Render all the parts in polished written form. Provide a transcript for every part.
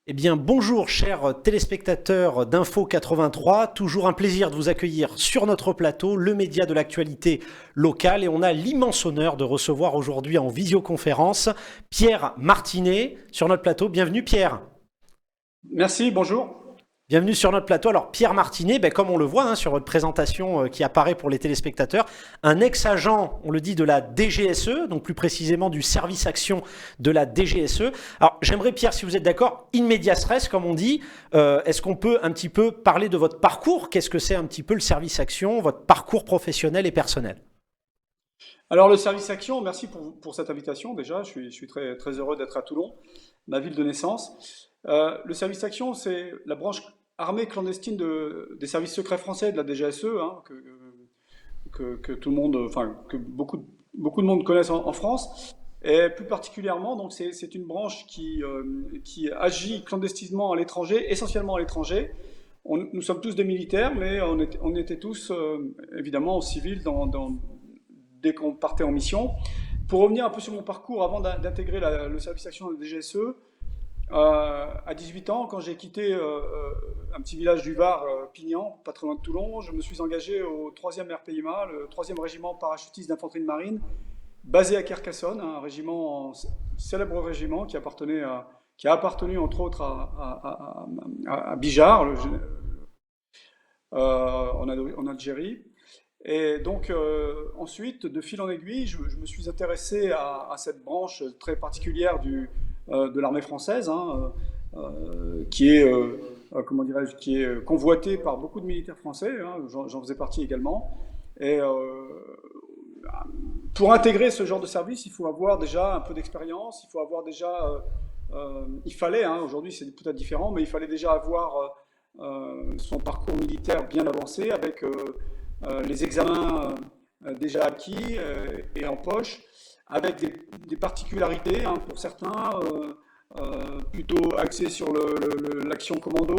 Eh bien, bonjour chers téléspectateurs d'Info 83, toujours un plaisir de vous accueillir sur notre plateau, le média de l'actualité locale, et on a l'immense honneur de recevoir aujourd'hui en visioconférence Pierre Martinet sur notre plateau. Bienvenue Pierre. Merci, bonjour. Bienvenue sur notre plateau. Alors Pierre Martinet, comme on le voit sur votre présentation qui apparaît pour les téléspectateurs, un ex-agent, on le dit, de la DGSE, donc plus précisément du service action de la DGSE. Alors j'aimerais Pierre, si vous êtes d'accord, in medias res, comme on dit, est-ce qu'on peut un petit peu parler de votre parcours? Qu'est-ce que c'est un petit peu le service action, votre parcours professionnel et personnel? Alors le service action, merci pour cette invitation déjà, je suis très, très heureux d'être à Toulon, ma ville de naissance. Le service action, c'est la branche armée clandestine des services secrets français de la DGSE, hein, que tout le monde, enfin que beaucoup de monde connaissent en France. Et plus particulièrement, donc c'est une branche qui agit clandestinement à l'étranger, essentiellement à l'étranger. Nous sommes tous des militaires, mais on était tous évidemment civils dès qu'on partait en mission. Pour revenir un peu sur mon parcours avant d'intégrer le service action de la DGSE, à 18 ans, quand j'ai quitté un petit village du Var, Pignan, pas très loin de Toulon, je me suis engagé au 3e RPIMA, le 3e régiment parachutiste d'infanterie de marine, basé à Carcassonne, un célèbre régiment qui a appartenu entre autres à Bijar, en Algérie. Et donc ensuite, de fil en aiguille, je me suis intéressé à cette branche très particulière de l'armée française, hein, comment dirais-je, qui est convoitée par beaucoup de militaires français, hein, j'en faisais partie également. Et pour intégrer ce genre de service, il faut avoir déjà un peu d'expérience, il faut avoir déjà, il fallait, hein, aujourd'hui c'est peut-être différent, mais il fallait déjà avoir son parcours militaire bien avancé avec les examens déjà acquis et en poche, avec des particularités, hein, pour certains, plutôt axés sur l'action commando,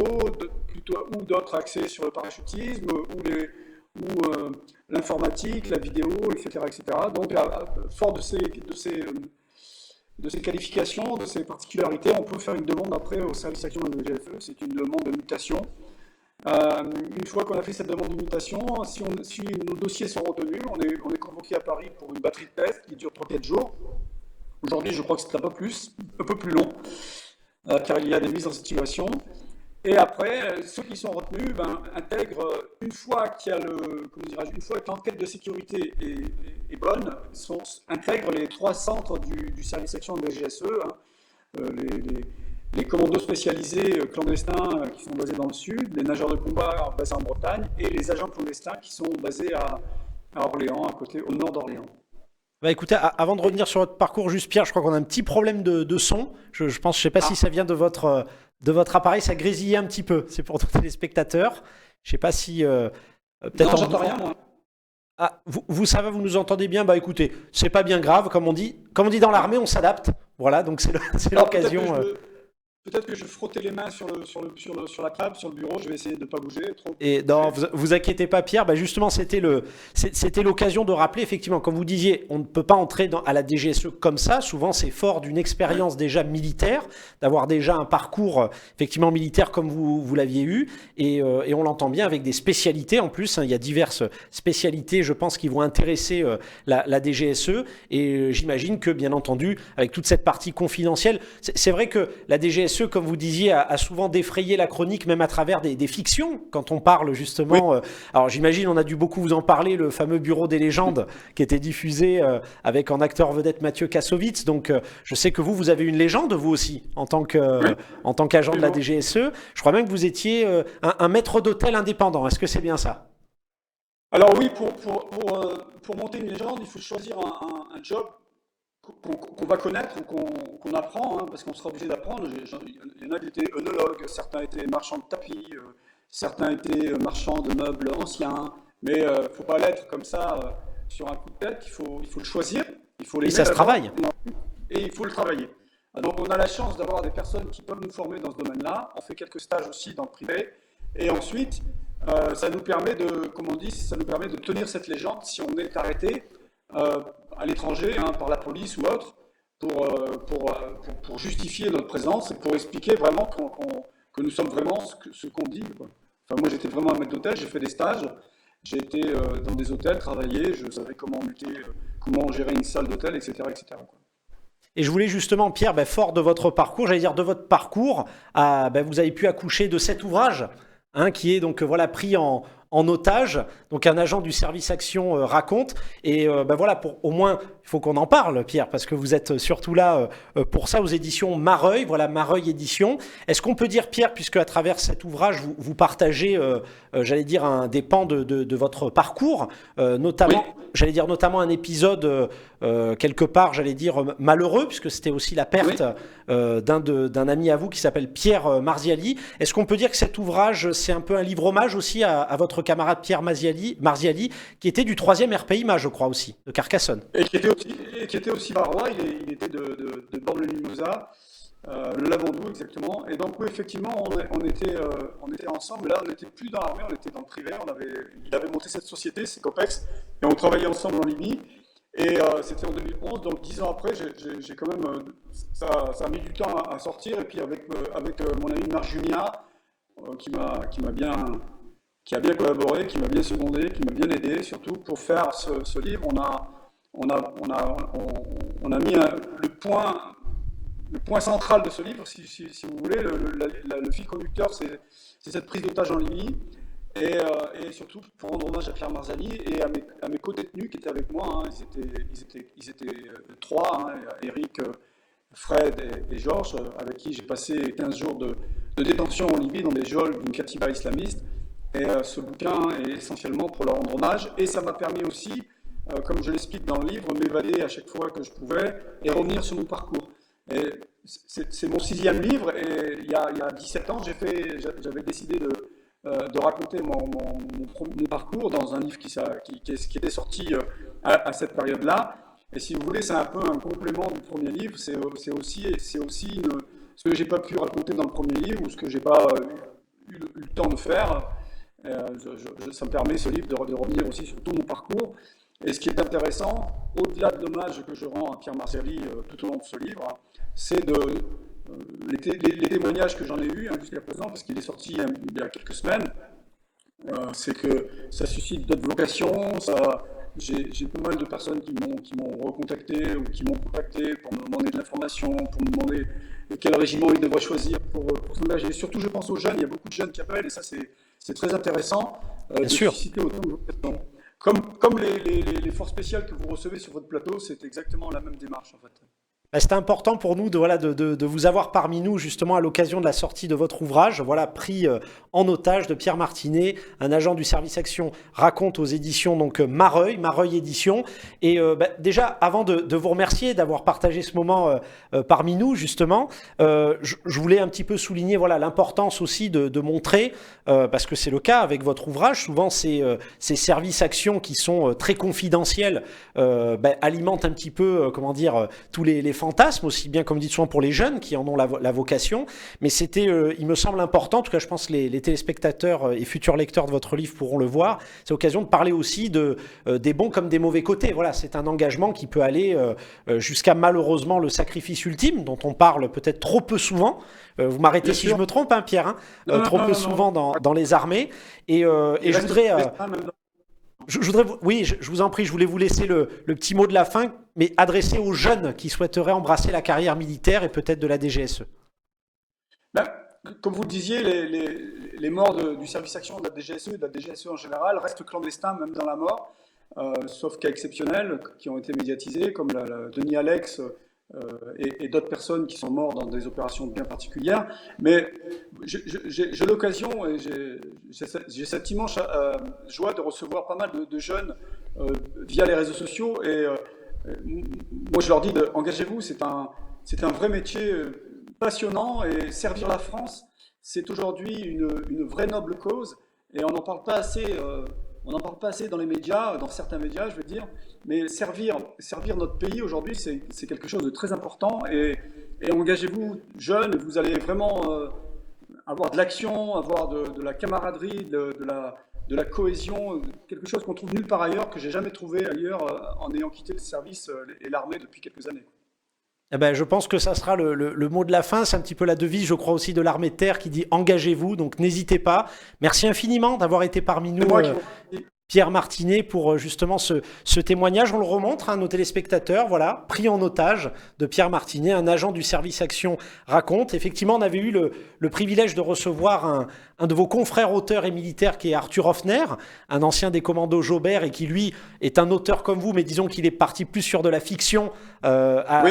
ou d'autres axés sur le parachutisme, ou l'informatique, la vidéo, etc., etc. Donc, fort de ces qualifications, de ces particularités, on peut faire une demande après au service action de la DGFE. C'est une demande de mutation. Une fois qu'on a fait cette demande de mutation, si nos dossiers sont retenus, on est convoqué à Paris pour une batterie de tests qui dure 3-4 jours. Aujourd'hui, je crois que c'est un peu plus long, car il y a des mises en situation. Et après, ceux qui sont retenus intègrent, une fois une fois que l'enquête de sécurité est bonne, intègrent les 3 centres du service action de la GSE, hein, les commandos spécialisés clandestins qui sont basés dans le sud, les nageurs de combat basés en Bretagne, et les agents clandestins qui sont basés à Orléans, au nord d'Orléans. Écoutez, avant de revenir sur votre parcours, juste Pierre, je crois qu'on a un petit problème de son. Je pense, je sais pas si ça vient de votre appareil, ça grésillait un petit peu. C'est pour nos téléspectateurs. Je sais pas si peut-être. Non, j'entends rien, moi. Ah, ça va, vous nous entendez bien? Écoutez, c'est pas bien grave, comme on dit. Comme on dit dans l'armée, on s'adapte. Voilà, donc c'est l'occasion. Peut-être que je frottais les mains sur la table, sur le bureau, je vais essayer de ne pas bouger trop. Et non, vous inquiétez pas Pierre, justement c'était l'occasion de rappeler, effectivement, comme vous disiez, on ne peut pas entrer à la DGSE comme ça, souvent c'est fort d'une expérience déjà militaire, d'avoir déjà un parcours effectivement militaire comme vous l'aviez eu, et on l'entend bien avec des spécialités en plus, hein, il y a diverses spécialités je pense qui vont intéresser la DGSE, et j'imagine que bien entendu avec toute cette partie confidentielle, c'est vrai que la DGSE, comme vous disiez, a souvent défrayé la chronique, même à travers des fictions, quand on parle justement. Oui. Alors j'imagine, on a dû beaucoup vous en parler, le fameux Bureau des légendes, qui était diffusé avec en acteur vedette Mathieu Kassovitz. Donc je sais que vous avez une légende, vous aussi, en tant qu'agent de la DGSE. Je crois même que vous étiez un maître d'hôtel indépendant. Est-ce que c'est bien ça? Alors oui, pour monter une légende, il faut choisir un job qu'on va connaître ou qu'on apprend, hein, parce qu'on sera obligé d'apprendre. Il y en a qui étaient œnologues, certains étaient marchands de tapis, certains étaient marchands de meubles anciens, mais il ne faut pas l'être comme ça sur un coup de tête, il faut le choisir, il faut Et l'aimer ça se d'abord, travaille. et il faut le travailler. Donc on a la chance d'avoir des personnes qui peuvent nous former dans ce domaine-là, on fait quelques stages aussi dans le privé, et ensuite ça nous permet ça nous permet de tenir cette légende si on est arrêté à l'étranger, hein, par la police ou autre, pour justifier notre présence et pour expliquer vraiment que nous sommes vraiment ce qu'on dit, quoi. Enfin, moi, j'étais vraiment un maître d'hôtel, j'ai fait des stages, j'ai été dans des hôtels, travailler, je savais comment gérer une salle d'hôtel, etc., etc., quoi. Et je voulais justement, Pierre, fort de votre parcours, j'allais dire de votre parcours, vous avez pu accoucher de cet ouvrage, hein, qui est donc voilà pris en otage. Donc un agent du service action raconte. Et voilà, pour au moins, il faut qu'on en parle, Pierre, parce que vous êtes surtout là pour ça aux éditions Mareuil. Voilà, Mareuil Édition. Est-ce qu'on peut dire, Pierre, puisque à travers cet ouvrage, vous partagez, j'allais dire, des pans de votre parcours, Oui, notamment, j'allais dire notamment un épisode quelque part, j'allais dire malheureux, puisque c'était aussi la perte oui. d'un ami à vous qui s'appelle Pierre Marziali. Est-ce qu'on peut dire que cet ouvrage, c'est un peu un livre hommage aussi à votre camarade Pierre Marziali, qui était du 3e RPIMA, je crois aussi, de Carcassonne? Et qui était aussi barois, il était de Bormes-le-Mimosas, le Lavandou exactement. Et donc oui, effectivement, on était ensemble. Là, on n'était plus dans l'armée, on était dans le privé. Il avait monté cette société, c'est Copex, et on travaillait ensemble en Libye. Et c'était en 2011, donc 10 ans après, j'ai quand même, ça a mis du temps à sortir. Et puis avec mon ami Marc Julien, qui a bien collaboré, qui m'a bien secondé, qui m'a bien aidé, surtout pour faire ce livre. On a mis le point central de ce livre, si vous voulez, le fil conducteur, c'est cette prise d'otage en Libye. Et surtout pour rendre hommage à Pierre Marzali et à mes co-détenus qui étaient avec moi, hein. Ils étaient trois, hein, Eric, Fred et Georges, avec qui j'ai passé 15 jours de détention en Libye dans des geôles d'une katiba islamiste. Et ce bouquin est essentiellement pour leur rendre hommage. Et ça m'a permis aussi, comme je l'explique dans le livre, m'évader à chaque fois que je pouvais et revenir sur mon parcours. Et c'est mon 6e livre et il y a 17 ans, j'avais décidé de raconter mon parcours dans un livre qui était sorti à cette période-là. Et si vous voulez, c'est un peu un complément du premier livre. C'est aussi ce que j'ai pas pu raconter dans le premier livre ou ce que j'ai pas eu le temps de faire. Ça me permet, ce livre, de revenir aussi sur tout mon parcours. Et ce qui est intéressant, au-delà de l'hommage que je rends à Pierre Marziali tout au long de ce livre, c'est les témoignages que j'en ai eus, hein, jusqu'à présent, parce qu'il est sorti il y a quelques semaines. C'est que ça suscite d'autres vocations. J'ai pas mal de personnes qui m'ont recontacté ou qui m'ont contacté pour me demander de l'information, pour me demander quel régiment ils devraient choisir pour s'engager. Surtout, je pense aux jeunes. Il y a beaucoup de jeunes qui appellent et ça, c'est très intéressant Bien de sûr. susciter autant de vocations. Comme les forces spéciales que vous recevez sur votre plateau, c'est exactement la même démarche en fait. C'était important pour nous de vous avoir parmi nous justement à l'occasion de la sortie de votre ouvrage, voilà, pris en otage de Pierre Martinet, un agent du service action raconte aux éditions donc Mareuil Édition. Et déjà, avant de vous remercier d'avoir partagé ce moment parmi nous justement, je voulais un petit peu souligner voilà l'importance aussi de montrer, parce que c'est le cas avec votre ouvrage, souvent ces services actions qui sont très confidentiels alimentent un petit peu, comment dire, tous les fantasmes, aussi bien comme dit souvent pour les jeunes qui en ont la vocation. Mais c'était, il me semble important, en tout cas je pense que les téléspectateurs et futurs lecteurs de votre livre pourront le voir, c'est l'occasion de parler aussi des bons comme des mauvais côtés. Voilà, c'est un engagement qui peut aller jusqu'à malheureusement le sacrifice ultime, dont on parle peut-être trop peu souvent. Vous m'arrêtez Bien si je sûr. me trompe, hein, Pierre, hein, Non, non, trop non, peu non, non. souvent dans les armées. Et Il je reste voudrais... même dans- Je voudrais, oui, je vous en prie, je voulais vous laisser le petit mot de la fin, mais adressé aux jeunes qui souhaiteraient embrasser la carrière militaire et peut-être de la DGSE. Ben, comme vous le disiez, les morts du service action de la DGSE et de la DGSE en général restent clandestins même dans la mort, sauf cas exceptionnels qui ont été médiatisés, comme Denis Alex et d'autres personnes qui sont morts dans des opérations bien particulières. Mais j'ai l'occasion et j'ai cette immense joie de recevoir pas mal de jeunes via les réseaux sociaux. Et moi, je leur dis engagez-vous, c'est un vrai métier passionnant et servir la France, c'est aujourd'hui une vraie noble cause et on n'en parle pas assez. On n'en parle pas assez dans les médias, dans certains médias, je veux dire, mais servir notre pays aujourd'hui, c'est quelque chose de très important. Et engagez-vous, jeunes, vous allez vraiment avoir de l'action, avoir de la camaraderie, de la cohésion, quelque chose qu'on trouve nulle part ailleurs, que j'ai jamais trouvé ailleurs en ayant quitté le service et l'armée depuis quelques années. Eh ben, je pense que ça sera le mot de la fin. C'est un petit peu la devise, je crois, aussi de l'armée de terre qui dit engagez-vous. Donc n'hésitez pas. Merci infiniment d'avoir été parmi C'est nous, moi qui vous remercie. Pierre Martinet, pour justement ce témoignage. On le remontre à nos téléspectateurs, voilà, pris en otage de Pierre Martinet, un agent du service Action raconte. Effectivement, on avait eu le privilège de recevoir un de vos confrères auteurs et militaires qui est Arthur Hoffner, un ancien des commandos Jaubert et qui lui est un auteur comme vous, mais disons qu'il est parti plus sur de la fiction Oui,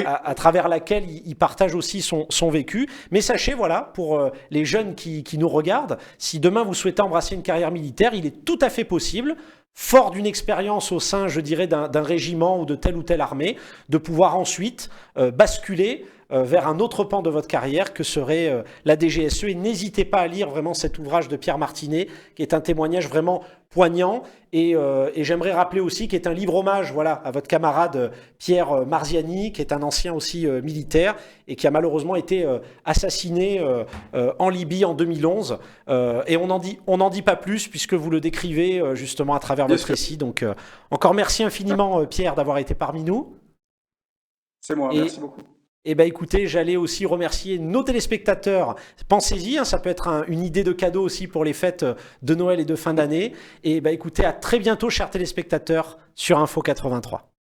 à travers laquelle il partage aussi son vécu. Mais sachez, voilà, pour les jeunes qui nous regardent, si demain vous souhaitez embrasser une carrière militaire, il est tout à fait possible, fort d'une expérience au sein, je dirais, d'un régiment ou de telle ou telle armée, de pouvoir ensuite basculer vers un autre pan de votre carrière que serait la DGSE. Et n'hésitez pas à lire vraiment cet ouvrage de Pierre Martinet, qui est un témoignage vraiment poignant. Et j'aimerais rappeler aussi qu'il est un livre hommage, voilà, à votre camarade Pierre Marziani, qui est un ancien aussi militaire et qui a malheureusement été assassiné en Libye en 2011. Et on n'en dit pas plus puisque vous le décrivez justement à travers bien votre sûr. récit. Donc encore merci infiniment Pierre d'avoir été parmi nous. C'est moi. Et Merci beaucoup. eh ben écoutez, j'allais aussi remercier nos téléspectateurs. Pensez-y, hein, ça peut être une idée de cadeau aussi pour les fêtes de Noël et de fin d'année. Et ben écoutez, à très bientôt, chers téléspectateurs, sur Info 83.